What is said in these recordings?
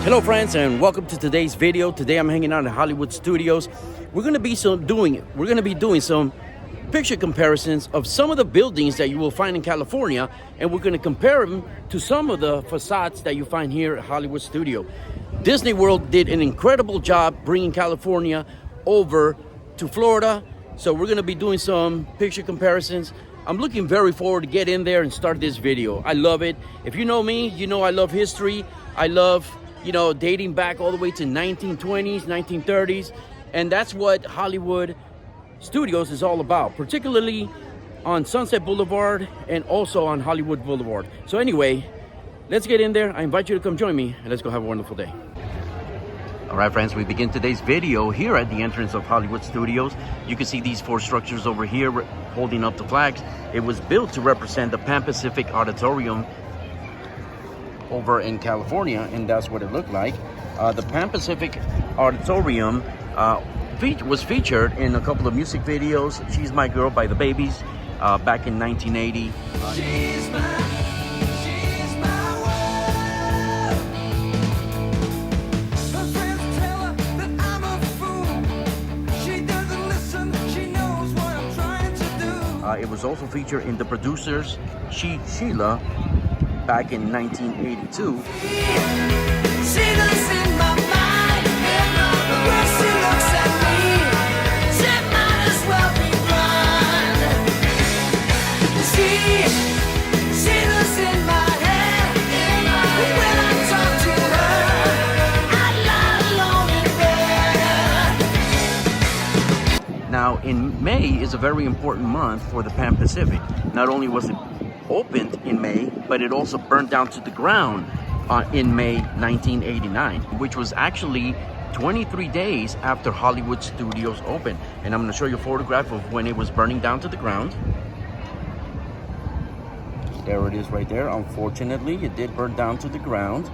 Hello friends, and welcome to today's video. Today I'm hanging out at Hollywood Studios. We're going to be doing some picture comparisons of some of the buildings that you will find in California, and we're going to compare them to some of the facades that you find here at Hollywood Studio. Disney World did an incredible job bringing California over to Florida, so we're going to be doing some picture comparisons. I'm looking very forward to get in there and start this video. I love it. If you know me, you know I love history. I love dating back all the way to 1920s, 1930s. And that's what Hollywood Studios is all about, particularly on Sunset Boulevard and also on Hollywood Boulevard. So anyway, let's get in there. I invite you to come join me, and let's go have a wonderful day. All right, friends, we begin today's video here at the entrance of Hollywood Studios. You can see these four structures over here holding up the flags. It was built to represent the Pan Pacific Auditorium over in California, and that's what it looked like. The Pan Pacific Auditorium was featured in a couple of music videos. She's My Girl by the Babies back in 1980. She's my world. Her friends tell her that I'm a fool. She doesn't listen, she knows what I'm trying to do. It was also featured in The Producers, Sheila, back in 1982. She looks in my mind, and the way she looks at me, she might as well be blind. She looks in my head, and when I talk to her, I lie alone in bed. Now, in May is a very important month for the Pan Pacific. Not only was it opened in May, but it also burned down to the ground in May 1989, which was actually 23 days after Hollywood Studios opened. And I'm going to show you a photograph of when it was burning down to the ground. There it is right there. Unfortunately, it did burn down to the ground.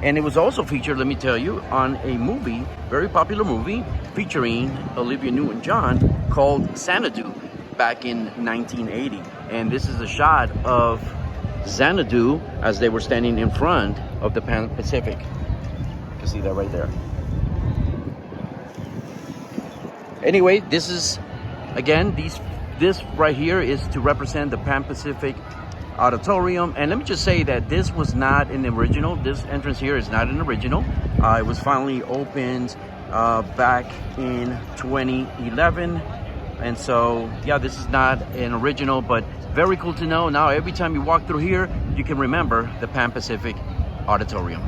And it was also featured, let me tell you, on a movie, very popular movie, featuring Olivia Newton-John called Xanadu back in 1980. And this is a shot of Xanadu as they were standing in front of the Pan Pacific. You can see that right there. Anyway, this is, again, this right here is to represent the Pan Pacific Auditorium. And let me just say that this was not an original. This entrance here is not an original. It was finally opened back in 2011. And so, yeah, this is not an original, but very cool to know. Now, every time you walk through here, you can remember the Pan Pacific Auditorium.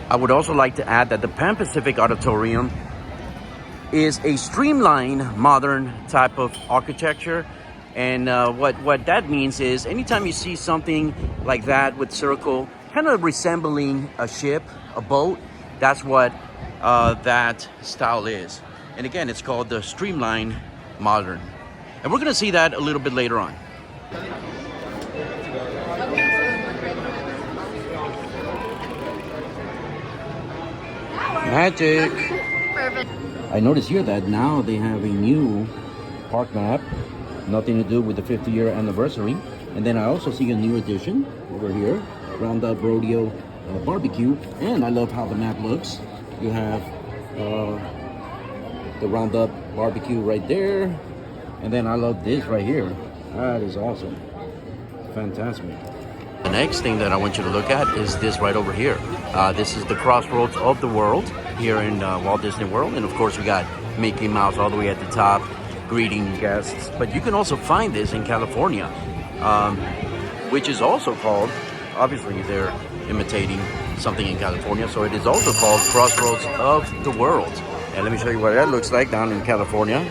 I would also like to add that the Pan Pacific Auditorium is a streamlined, modern type of architecture. And what that means is anytime you see something like that with circle, kind of resembling a ship, a boat, that's what that style is. And again, it's called the Streamline Modern. And we're going to see that a little bit later on. Magic! Perfect. I noticed here that now they have a new park map. Nothing to do with the 50-year anniversary. And then I also see a new addition over here. Roundup Rodeo Barbecue. And I love how the map looks. You have the Roundup Barbecue right there, and then I love this right here. That is awesome. Fantastic. The next thing that I want you to look at is this right over here. This is the Crossroads of the World here in Walt Disney World, and of course we got Mickey Mouse all the way at the top greeting guests. But you can also find this in California, which is also called, obviously they're imitating something in California, so it is also called Crossroads of the World. And let me show you what that looks like down in California.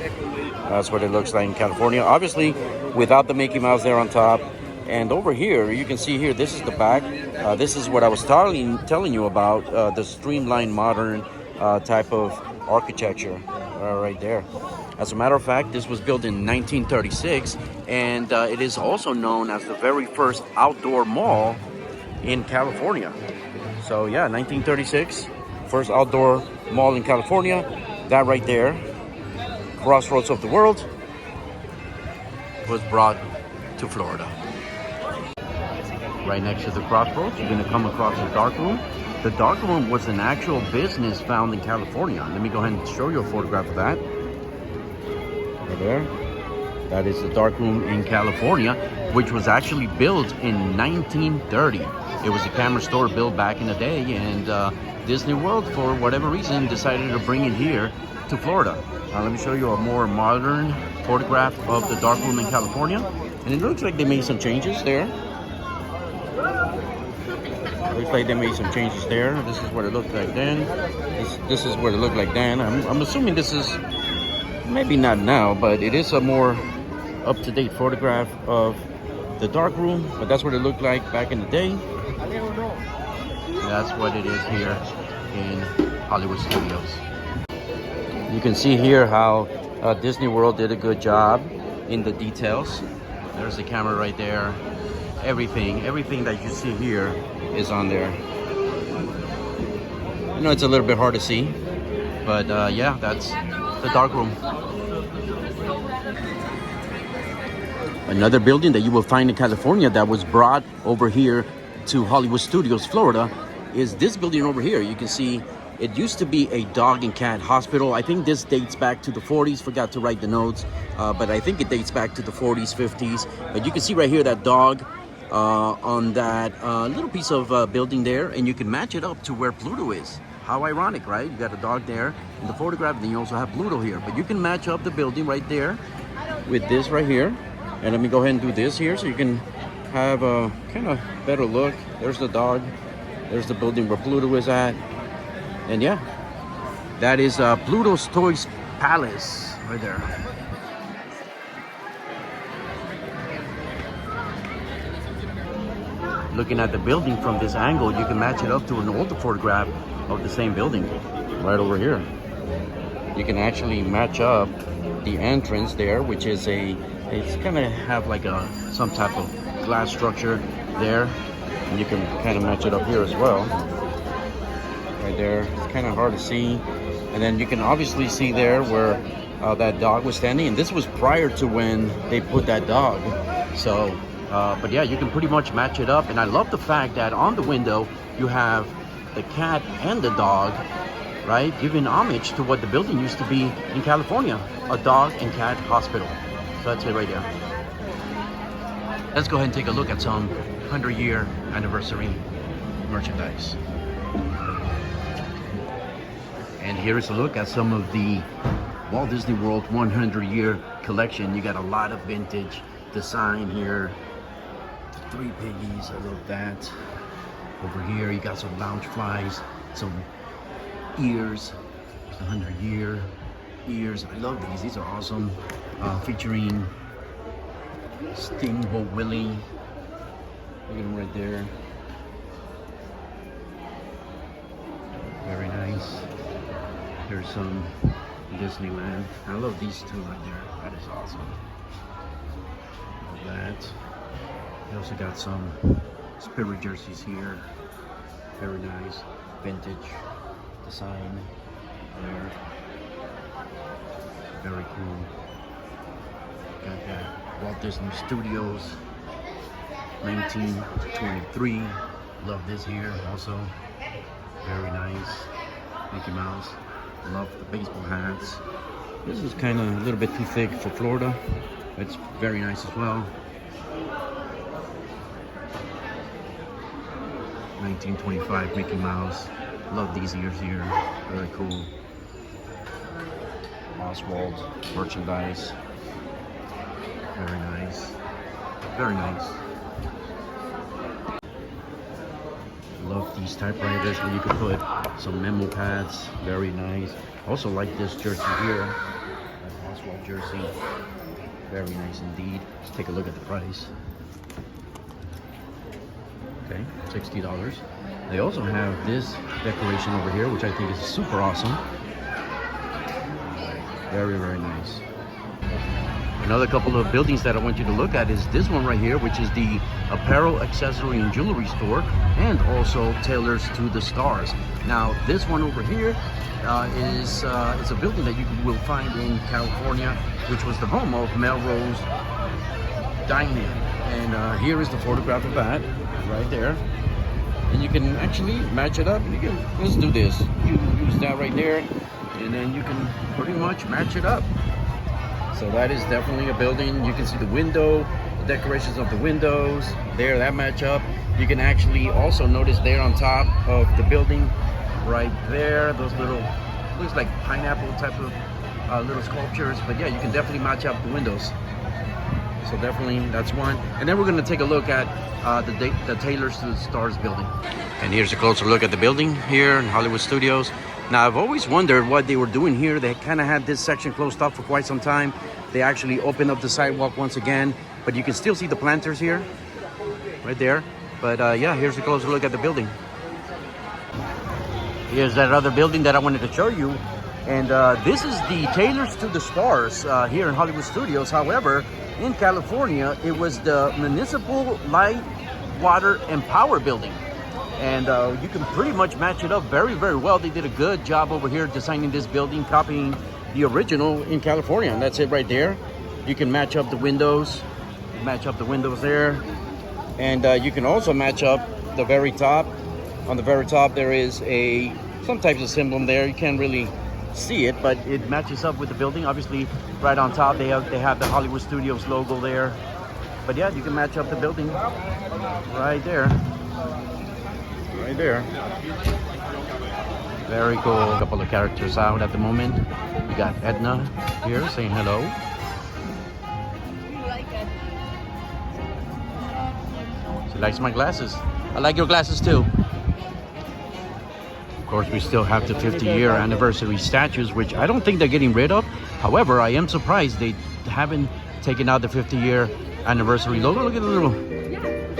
That's what it looks like in California. Obviously, without the Mickey Mouse there on top. And over here, you can see here, this is the back. This is what I was telling you about, the streamlined modern type of architecture right there. As a matter of fact, this was built in 1936, and it is also known as the very first outdoor mall in California. So yeah, 1936, first outdoor mall in California. That right there, crossroads of the world, was brought to Florida. Right next to the crossroads, you're gonna come across the dark room. The dark room was an actual business found in California. Let me go ahead and show you a photograph of that. Right there. That is the dark room in California, which was actually built in 1930. It was a camera store built back in the day, and Disney World, for whatever reason, decided to bring it here to Florida. Let me show you a more modern photograph of the dark room in California. And it looks like they made some changes there. Looks like they made some changes there. This is what it looked like then. This is what it looked like then. I'm assuming this is, maybe not now, but it is a more up-to-date photograph of the dark room. But that's what it looked like back in the day. That's what it is here in Hollywood Studios. You can see here how Disney World did a good job in the details. There's the camera right there. Everything that you see here is on there. I know it's a little bit hard to see, but yeah, that's the dark room. Another building that you will find in California that was brought over here to Hollywood Studios, Florida, is this building over here. You can see it used to be a dog and cat hospital. I think this dates back to the 40s. Forgot to write the notes, but I think it dates back to the 40s, 50s. But you can see right here that dog on that little piece of building there, and you can match it up to where Pluto is. How ironic, right? You got a dog there in the photograph, then you also have Pluto here. But you can match up the building right there with this right here. And let me go ahead and do this here so you can have a kind of better look. There's the dog. There's the building where Pluto is at. And yeah, that is Pluto's Toys Palace right there. Looking at the building from this angle, you can match it up to an older photograph of the same building right over here. You can actually match up the entrance there, which is it's gonna have like some type of glass structure there, and you can kind of match it up here as well. Right there, it's kind of hard to see, and then you can obviously see there where that dog was standing, and this was prior to when they put that dog. So but yeah, you can pretty much match it up, and I love the fact that on the window you have the cat and the dog, right, giving homage to what the building used to be in California, a dog and cat hospital. So that's it right there. Let's go ahead and take a look at some 100-year anniversary merchandise. And here is a look at some of the Walt Disney World 100-year collection. You got a lot of vintage design here. 3 piggies, I love that. Over here you got some lounge flies, some ears, 100-year ears. I love these are awesome. Featuring Steamboat Willie. Look at him right there. Very nice. There's some Disneyland. I love these two right there. That is awesome. Love that. We also got some Spirit jerseys here. Very nice. Vintage design there. Very cool. Got that Walt Disney Studios 1923. Love this here also. Very nice. Mickey Mouse. Love the baseball hats. This is kind of a little bit too thick for Florida. It's very nice as well. 1925 Mickey Mouse. Love these ears here. Very cool. Oswald merchandise. Very nice. Very nice. Love these typewriters where you can put some memo pads. Very nice. Also like this jersey here. That Oswald jersey. Very nice indeed. Let's take a look at the price. Okay, $60. They also have this decoration over here, which I think is super awesome. Very, very nice. Another couple of buildings that I want you to look at is this one right here, which is the apparel, accessory, and jewelry store, and also Tailors to the Stars. Now, this one over here is a building that you will find in California, which was the home of Melrose Dining. And here is the photograph of that right there. And you can actually match it up. You can, let's do this. You use that right there, and then you can pretty much match it up. So that is definitely a building. You can see the window, the decorations of the windows there, that match up. You can actually also notice there on top of the building right there, those little, looks like pineapple type of little sculptures. But yeah, you can definitely match up the windows. So definitely that's one. And then we're going to take a look at the Tailors to the Stars building. And here's a closer look at the building here in Hollywood Studios. Now, I've always wondered what they were doing here. They kind of had this section closed off for quite some time. They actually opened up the sidewalk once again, but you can still see the planters here, right there. But yeah, here's a closer look at the building. Here's that other building that I wanted to show you. And this is the Tailors to the Stars here in Hollywood Studios. However, in California, it was the Municipal Light, Water, and Power building. And you can pretty much match it up very, very well. They did a good job over here designing this building, copying the original in California. And that's it right there. You can match up the windows, there. And you can also match up the very top. On the very top, there is some types of symbol there. You can't really see it, but it matches up with the building. Obviously, right on top, they have the Hollywood Studios logo there. But yeah, you can match up the building right there. Right there. Very cool. A couple of characters out at the moment. You got Edna here saying hello. She likes my glasses. I like your glasses too. Of course, we still have the 50-year anniversary statues, which I don't think they're getting rid of. However, I am surprised they haven't taken out the 50-year anniversary logo. Look at the little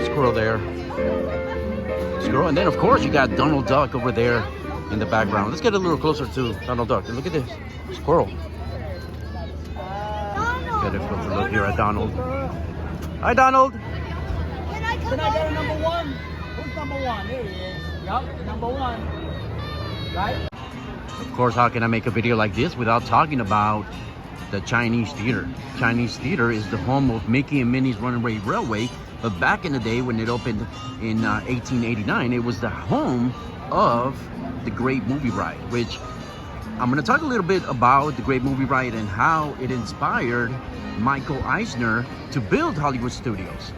squirrel there. And then, of course, you got Donald Duck over there in the background. Let's get a little closer to Donald Duck. Look at this squirrel. Get a closer look here at Donald. Hi, Donald. Can I get a number one? Who's number one? Here he is. Yup, number one. Right? Of course, how can I make a video like this without talking about the Chinese Theater? Chinese Theater is the home of Mickey and Minnie's Runaway Railway. But back in the day when it opened in 1889, it was the home of the Great Movie Ride, which I'm going to talk a little bit about the Great Movie Ride and how it inspired Michael Eisner to build Hollywood Studios.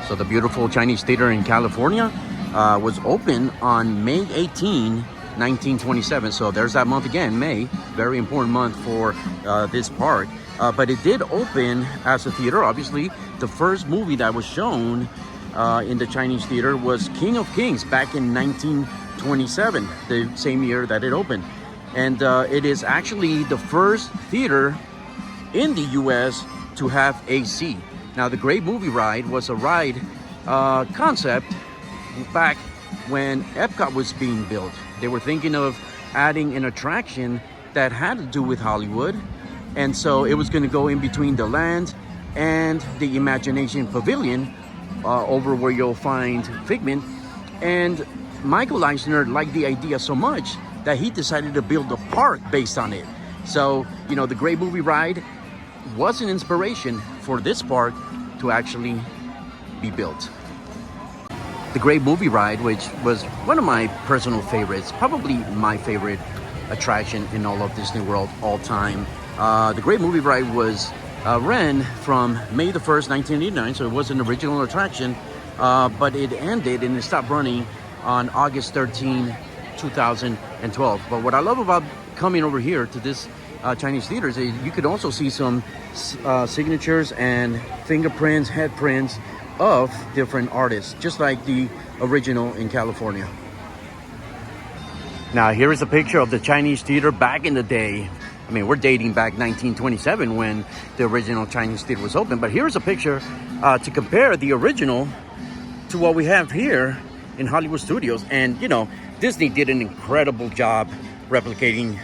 So the beautiful Chinese Theater in California was opened on May 18, 1927. So there's that month again, May, very important month for this park. But it did open as a theater. Obviously, the first movie that was shown in the Chinese Theater was King of Kings back in 1927, the same year that it opened. And it is actually the first theater in the U.S. to have AC. Now, the Great Movie Ride was a ride concept back when Epcot was being built. They were thinking of adding an attraction that had to do with Hollywood. And so it was going to go in between the land and the Imagination Pavilion over where you'll find Figment. And Michael Eisner liked the idea so much that he decided to build a park based on it. So, you know, the Great Movie Ride was an inspiration for this park to actually be built. The Great Movie Ride, which was one of my personal favorites, probably my favorite attraction in all of Disney World all time. The Great Movie Ride was ran from May the 1st, 1989, so it was an original attraction, but it ended and it stopped running on August 13, 2012. But what I love about coming over here to this Chinese Theater is you could also see some signatures and fingerprints, headprints of different artists, just like the original in California. Now, here is a picture of the Chinese Theater back in the day. I mean, we're dating back 1927 when the original Chinese Theater was open. But here's a picture to compare the original to what we have here in Hollywood Studios. And, you know, Disney did an incredible job replicating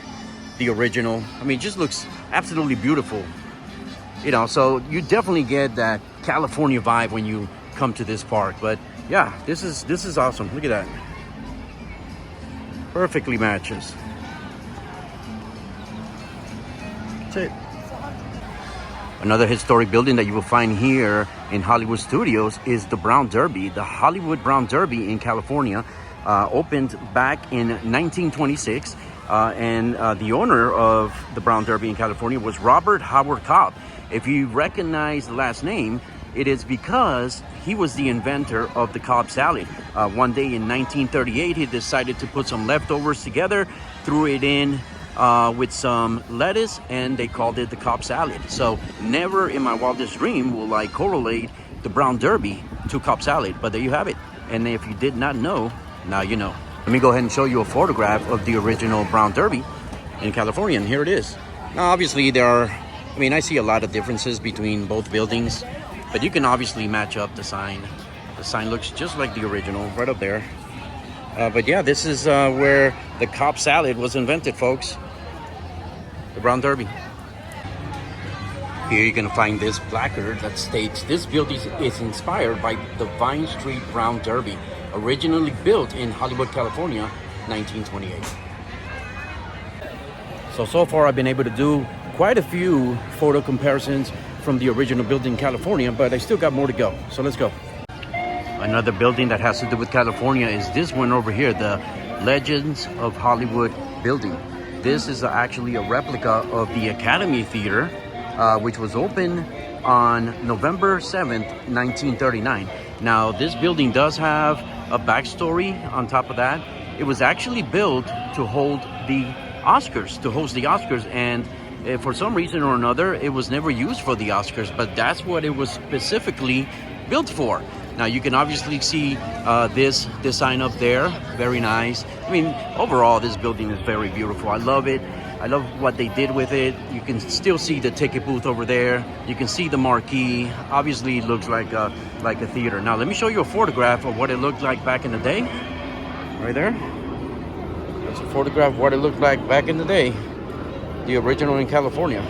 the original. I mean, it just looks absolutely beautiful. You know, so you definitely get that California vibe when you come to this park. But yeah, this is awesome. Look at that. Perfectly matches. That's it. Another historic building that you will find here in Hollywood Studios is the Brown Derby. The Hollywood Brown Derby in California opened back in 1926. And the owner of the Brown Derby in California was Robert Howard Cobb. If you recognize the last name, it is because he was the inventor of the Cobb salad. One day in 1938, he decided to put some leftovers together, threw it in with some lettuce, and they called it the Cobb salad. So never in my wildest dream will I correlate the Brown Derby to Cobb salad, but there you have it. And if you did not know, now you know. Let me go ahead and show you a photograph of the original Brown Derby in California, and here it is. Now, obviously, I see a lot of differences between both buildings, but you can obviously match up the sign. The sign looks just like the original, right up there. But yeah, this is where the Cobb salad was invented, folks. The Brown Derby. Here you're gonna find this placard that states this building is inspired by the Vine Street Brown Derby, originally built in Hollywood, California, 1928. So far I've been able to do quite a few photo comparisons from the original building in California, but I still got more to go. So let's go. Another building that has to do with California is this one over here, the Legends of Hollywood building. This is actually a replica of the Academy Theater, which was opened on November 7th, 1939. Now, this building does have a backstory on top of that. It was actually built to hold the Oscars, to host the Oscars, and for some reason or another, it was never used for the Oscars, but that's what it was specifically built for. Now, you can obviously see this sign up there. Very nice. I mean, overall, this building is very beautiful. I love it. I love what they did with it. You can still see the ticket booth over there. You can see the marquee. Obviously, it looks like a theater. Now, let me show you a photograph of what it looked like back in the day. Right there. That's a photograph of what it looked like back in the day. The original in California.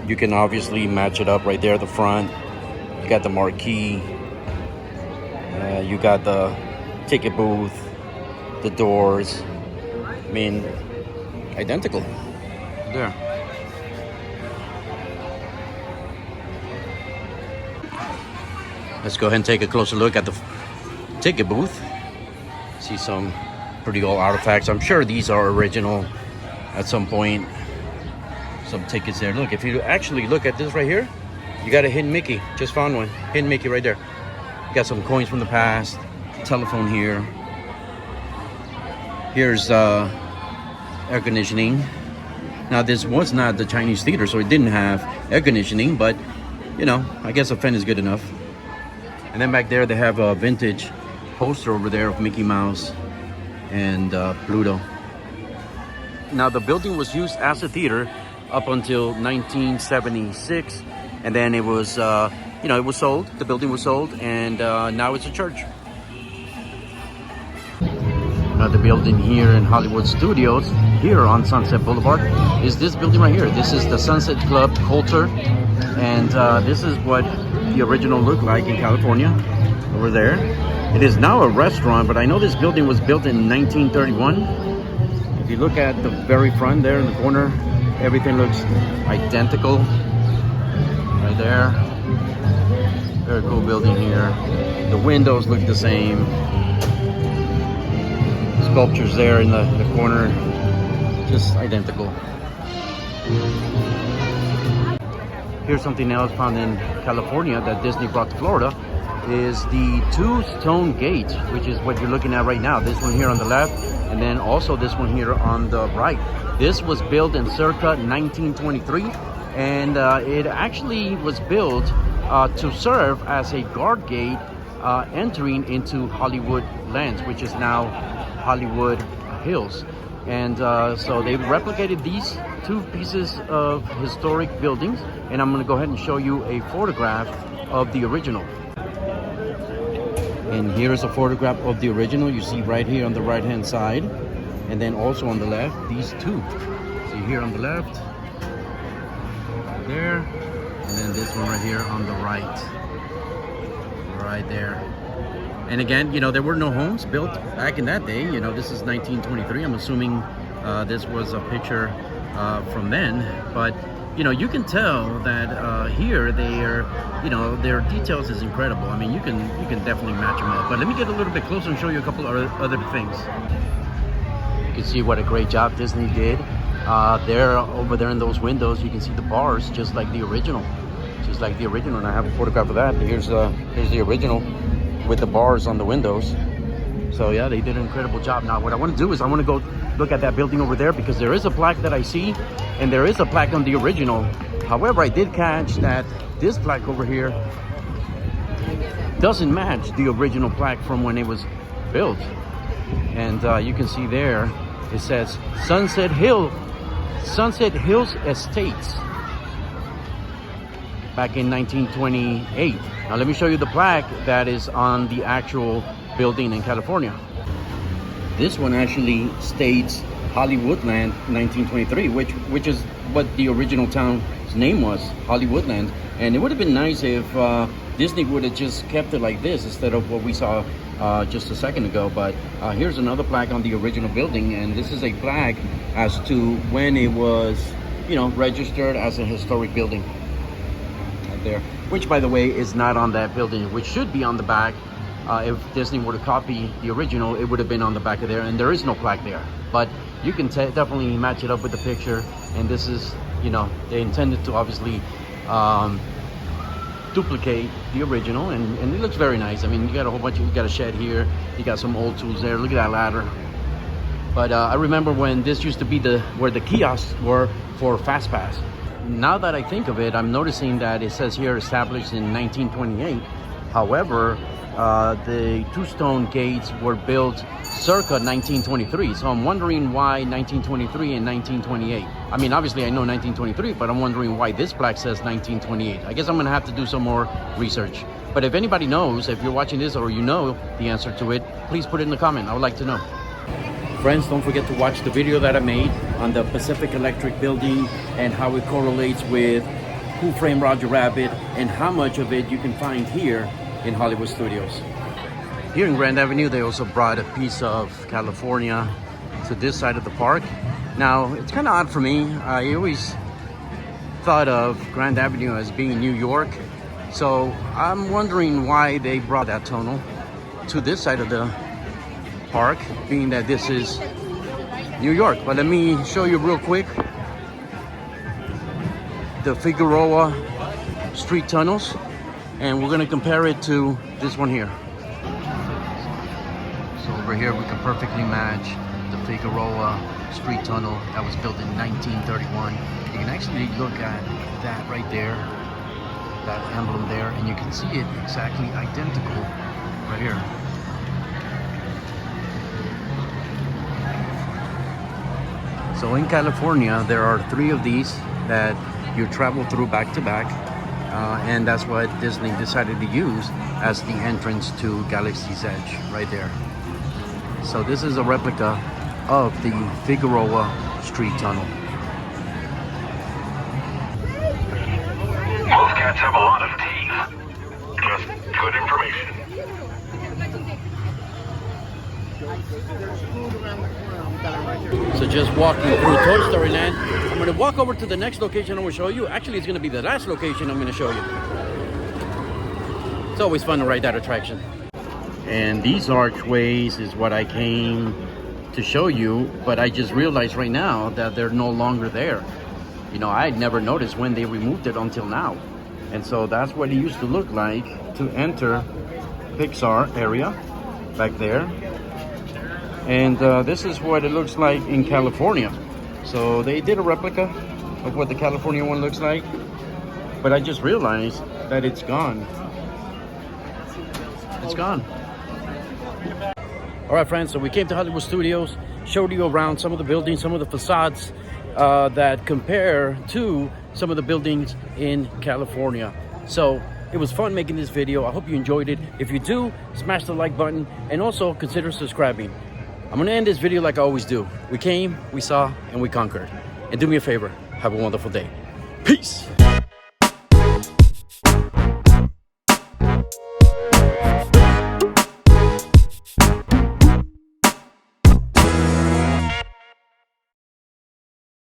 You can obviously match it up right there at the front. You got the marquee. You got the ticket booth, the doors. I mean, identical. There. Let's go ahead and take a closer look at the ticket booth. See some pretty old artifacts. I'm sure these are original at some point. Some tickets there. Look, if you actually look at this right here, you got a hidden Mickey. Just found one. Hidden Mickey right there. You got some coins from the past. Telephone here. Here's air conditioning. Now, this was not the Chinese theater, so it didn't have air conditioning, but you know, I guess a fan is good enough. And then back there, they have a vintage poster over there of Mickey Mouse and Pluto. Now, the building was used as a theater up until 1976, and then it was, it was sold. The building was sold, and now it's a church. Another building here in Hollywood Studios, here on Sunset Boulevard, is this building right here. This is the Sunset Club Coulter, and this is what the original looked like in California, over there. It is now a restaurant, but I know this building was built in 1931. If you look at the very front there in the corner, everything looks identical. Right there. Very cool building here. The windows look the same. Sculptures there in the corner, just identical. Here's something else found in California that Disney brought to Florida, is the two-stone gate, which is what you're looking at right now. This one here on the left, and then also this one here on the right. This was built in circa 1923, and it actually was built to serve as a guard gate entering into Hollywood Lands, which is now Hollywood Hills. And so they replicated these two pieces of historic buildings, and I'm going to go ahead and show you a photograph of the original. And here's a photograph of the original. You see right here on the right hand side, and then also on the left, these two. See, right here on the left, there, and then this one right here on the right there. And again, you know, there were no homes built back in that day. You know, this is 1923. I'm assuming this was a picture from then, but you know, you can tell that here you know, their details is incredible. I mean, you can definitely match them up. But let me get a little bit closer and show you a couple of other things. You can see what a great job Disney did. There, over there in those windows, you can see the bars just like the original. Just like the original, and I have a photograph of that. Here's the original with the bars on the windows. So yeah, they did an incredible job. Now what I want to do is I want to go look at that building over there, because there is a plaque that I see, and there is a plaque on the original. However, I did catch that this plaque over here doesn't match the original plaque from when it was built. And you can see there, it says Sunset Hills Estates back in 1928. Now let me show you the plaque that is on the actual building in California. This one actually states Hollywoodland 1923, which is what the original town's name was, Hollywoodland. And it would have been nice if Disney would have just kept it like this instead of what we saw just a second ago. But here's another plaque on the original building, and this is a plaque as to when it was, you know, registered as a historic building. Right there, which by the way is not on that building, which should be on the back. If Disney were to copy the original, it would have been on the back of there, and there is no plaque there. But you can definitely match it up with the picture, and this is, you know, they intended to obviously duplicate the original, and it looks very nice. I mean, you got a whole bunch of, you got a shed here, you got some old tools there, look at that ladder. But I remember when this used to be where the kiosks were for FastPass. Now that I think of it, I'm noticing that it says here established in 1928. However, the two-stone gates were built circa 1923. So I'm wondering why 1923 and 1928. I mean, obviously I know 1923, but I'm wondering why this plaque says 1928. I guess I'm gonna have to do some more research. But if anybody knows, if you're watching this or you know the answer to it, please put it in the comment. I would like to know. Friends, don't forget to watch the video that I made on the Pacific Electric building and how it correlates with Who Framed Roger Rabbit and how much of it you can find here in Hollywood Studios. Here in Grand Avenue, they also brought a piece of California to this side of the park. Now, it's kind of odd for me. I always thought of Grand Avenue as being New York. So I'm wondering why they brought that tunnel to this side of the park, being that this is New York. But let me show you real quick the Figueroa street tunnels, and we're going to compare it to this one here. So over here we can perfectly match the Figueroa street tunnel that was built in 1931. You can actually look at that right there, that emblem there, and you can see it exactly identical right here. So in California, there are 3 of these that you travel through back to back, and that's what Disney decided to use as the entrance to Galaxy's Edge, right there. So this is a replica of the Figueroa Street Tunnel. Most cats have a lot of teeth. Just good information. So just walking through Toy Story Land, I'm going to walk over to the next location I'm going to show you. Actually, it's going to be the last location I'm going to show you. It's always fun to ride that attraction. And these archways is what I came to show you, but I just realized right now that they're no longer there. You know, I had never noticed when they removed it until now. And so that's what it used to look like to enter Pixar area back there. And this is what it looks like in California. So they did a replica of what the California one looks like, but I just realized that it's gone. It's gone. All right, friends, so we came to Hollywood Studios, showed you around some of the buildings, some of the facades that compare to some of the buildings in California. So it was fun making this video. I hope you enjoyed it. If you do, smash the like button and also consider subscribing. I'm gonna end this video like I always do. We came, we saw, and we conquered. And do me a favor, have a wonderful day. Peace.